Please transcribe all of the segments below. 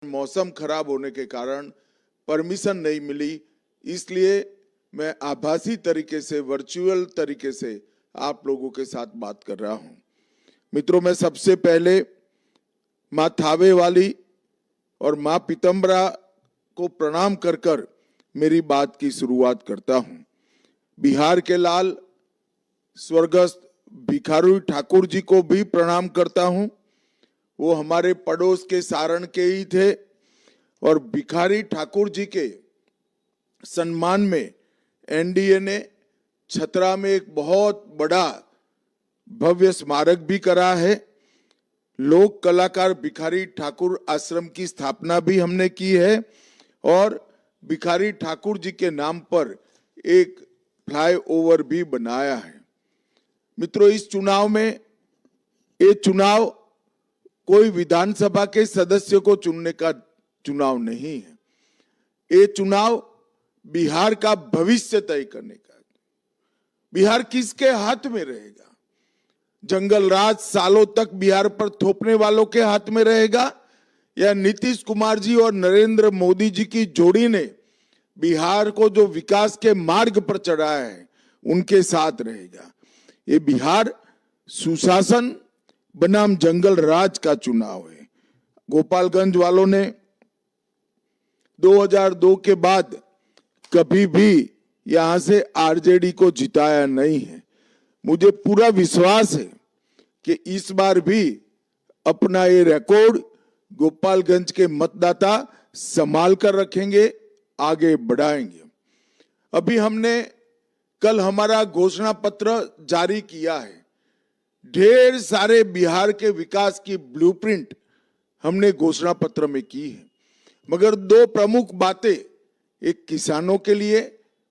मौसम खराब होने के कारण परमिशन नहीं मिली, इसलिए मैं आभासी तरीके से, वर्चुअल तरीके से आप लोगों के साथ बात कर रहा हूं। मित्रों, मैं सबसे पहले माँ थावे वाली और माँ पीतम्बरा को प्रणाम कर कर मेरी बात की शुरुआत करता हूं। बिहार के लाल स्वर्गस्थ भिखारी ठाकुर जी को भी प्रणाम करता हूं। वो हमारे पड़ोस के सारण के ही थे और भिखारी ठाकुर जी के सम्मान में एनडीए ने छतरा में एक बहुत बड़ा भव्य स्मारक भी करा है। लोक कलाकार भिखारी ठाकुर आश्रम की स्थापना भी हमने की है और भिखारी ठाकुर जी के नाम पर एक फ्लाईओवर भी बनाया है। मित्रों, इस चुनाव में ये चुनाव कोई विधानसभा के सदस्य को चुनने का चुनाव नहीं है। ये चुनाव बिहार का भविष्य तय करने का। बिहार किसके हाथ में रहेगा? जंगल राज सालों तक बिहार पर थोपने वालों के हाथ में रहेगा या नीतीश कुमार जी और नरेंद्र मोदी जी की जोड़ी ने बिहार को जो विकास के मार्ग पर चढ़ाया है उनके साथ रहेगा? ये बिहार सुशासन बनाम जंगल राज का चुनाव है। गोपालगंज वालों ने 2002 के बाद कभी भी यहां से आरजेडी को जिताया नहीं है। मुझे पूरा विश्वास है कि इस बार भी अपना ये रिकॉर्ड गोपालगंज के मतदाता संभाल कर रखेंगे, आगे बढ़ाएंगे। अभी हमने कल हमारा घोषणा पत्र जारी किया है। ढेर सारे बिहार के विकास की ब्लूप्रिंट हमने घोषणा पत्र में की है, मगर दो प्रमुख बातें, एक किसानों के लिए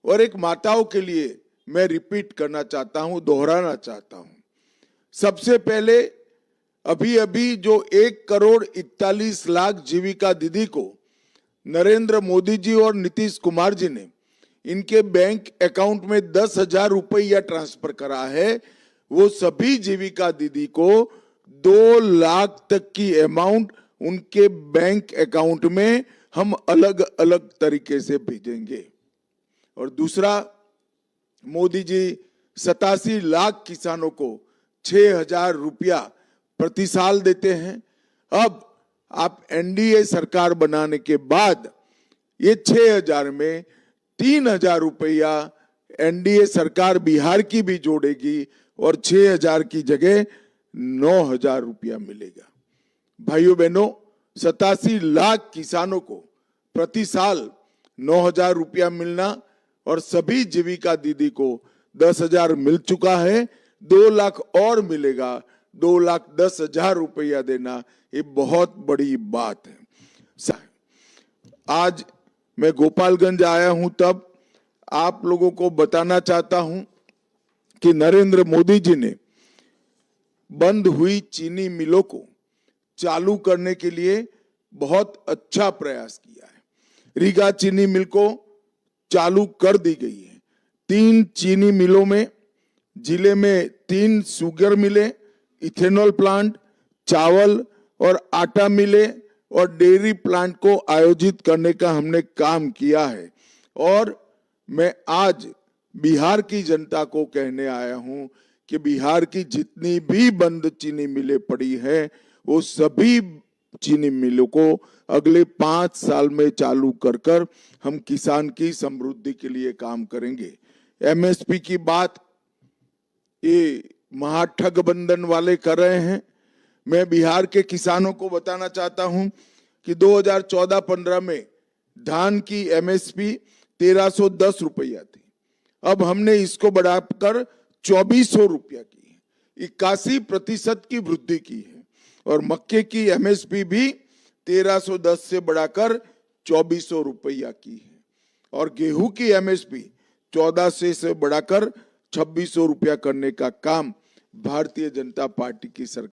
और एक माताओं के लिए मैं रिपीट करना चाहता हूं, दोहराना चाहता हूं। सबसे पहले अभी जो 1,41,00,000 जीविका दीदी को नरेंद्र मोदी जी और नीतीश कुमार जी ने इनके बैंक अकाउंट में 10,000 रुपया ट्रांसफर करा है, वो सभी जीविका दीदी को 2 लाख तक की अमाउंट उनके बैंक अकाउंट में हम अलग अलग तरीके से भेजेंगे। और दूसरा, मोदी जी 87 लाख किसानों को 6,000 रुपया प्रति साल देते हैं। अब आप एनडीए सरकार बनाने के बाद ये 6,000 में 3,000 रुपया एनडीए सरकार बिहार की भी जोड़ेगी और 6,000 की जगह 9,000 रुपया मिलेगा। भाइयों बहनों, 87 लाख किसानों को प्रति साल 9,000 रुपया मिलना और सभी जीविका दीदी को 10,000 मिल चुका है, 2 लाख और मिलेगा, 2,10,000 रुपया देना, ये बहुत बड़ी बात है। आज मैं गोपालगंज आया हूं, तब आप लोगों को बताना चाहता हूं कि नरेंद्र मोदी जी ने बंद हुई चीनी मिलों को चालू करने के लिए बहुत अच्छा प्रयास किया है। रीगा चीनी मिल को चालू कर दी गई है। 3 चीनी मिलों में, जिले में 3 शुगर मिले, इथेनॉल प्लांट, चावल और आटा मिले और डेयरी प्लांट को आयोजित करने का हमने काम किया है। और मैं आज बिहार की जनता को कहने आया हूं कि बिहार की जितनी भी बंद चीनी मिलें पड़ी हैं, वो सभी चीनी मिलों को अगले 5 साल में चालू कर कर हम किसान की समृद्धि के लिए काम करेंगे। एमएसपी की बात ये महाठगबंधन वाले कर रहे हैं। मैं बिहार के किसानों को बताना चाहता हूं कि 2014-15 में धान की एमएसपी 1,310 रुपया थी। अब हमने इसको बढ़ाकर 2,400 रुपया की है, 81% की वृद्धि की है। और मक्के की एमएसपी भी 1,310 से बढ़ाकर 2,400 रुपया की है। और गेहूं की एमएसपी 1,400 से बढ़ाकर 2,600 रुपया करने का काम भारतीय जनता पार्टी की सरकार